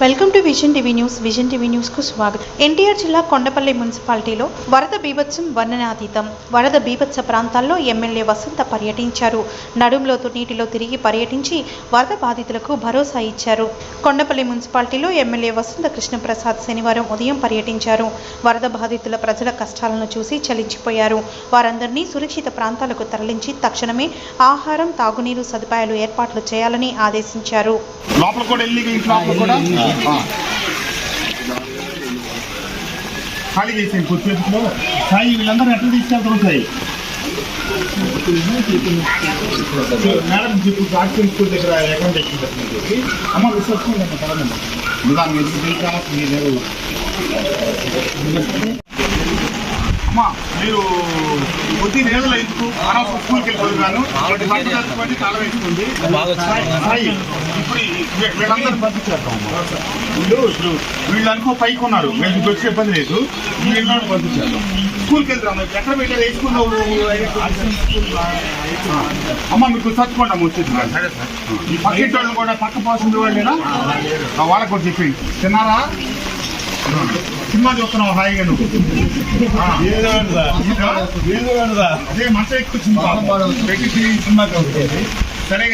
Welcome to vision TV news. Vision TV news కు స్వాగతం. ఎన్టీఆర్ జిల్లా కొండపల్లి మున్సిపాలిటీలో వరద బీభత్సం వర్ణనాతీతం. వరద బీభత్స ప్రాంతాల్లో ఎమ్మెల్యే వసంత పర్యటించారు. నడుంలోతు నీటిలో తిరిగి పర్యటించి వరద బాధితులకు భరోసా ఇచ్చారు. కొండపల్లి మున్సిపాలిటీలో ఎమ్మెల్యే వసంత కృష్ణప్రసాద్ శనివారం ఉదయం పర్యటించారు. వరద బాధితుల ప్రజల కష్టాలను చూసి చలించిపోయారు. వారందరినీ సురక్షిత ప్రాంతాలకు తరలించి తక్షణమే ఆహారం, తాగునీరు సదుపాయాలు ఏర్పాట్లు చేయాలని ఆదేశించారు. ఖాళీ చేసాను కొద్దిసేపులో. సాయి వీళ్ళందరూ ఎట్లా తీసుకెళ్తారు సాయి? మేడం చెప్పు, ఆర్టికల్ స్కూల్ దగ్గర అకౌంట్ ఎక్కి అమ్మ విశ్వసం పడదండి అమ్మా. మీరు కొద్ది రోజులు ఎందుకు అనవసరం స్కూల్కి వెళ్ళిపోతున్నాను చాలా వేసుకోండి. ఇప్పుడు వీళ్ళందరూ పంపించేద్దాం. వీళ్ళు అనుకో పైకి ఉన్నారు, వీళ్ళకి వచ్చే పని లేదు. వీళ్ళని పంపించేద్దాం. స్కూల్కి వెళ్తాం. ఎక్కడ పెట్టారు? ఏ స్కూల్లో? అమ్మ మీకు చచ్చుకోండి అమ్మ వచ్చేది. ఈ పక్కింటి వాళ్ళు కూడా పక్క పాసింది వాళ్ళేనా? వాళ్ళకి కూడా చెప్పండి. తిన్నారా? సినిమా చూస్తున్నావు హాయిగా నువ్వు. అదే మంట ఎక్కువ సినిమా సినిమా సరే.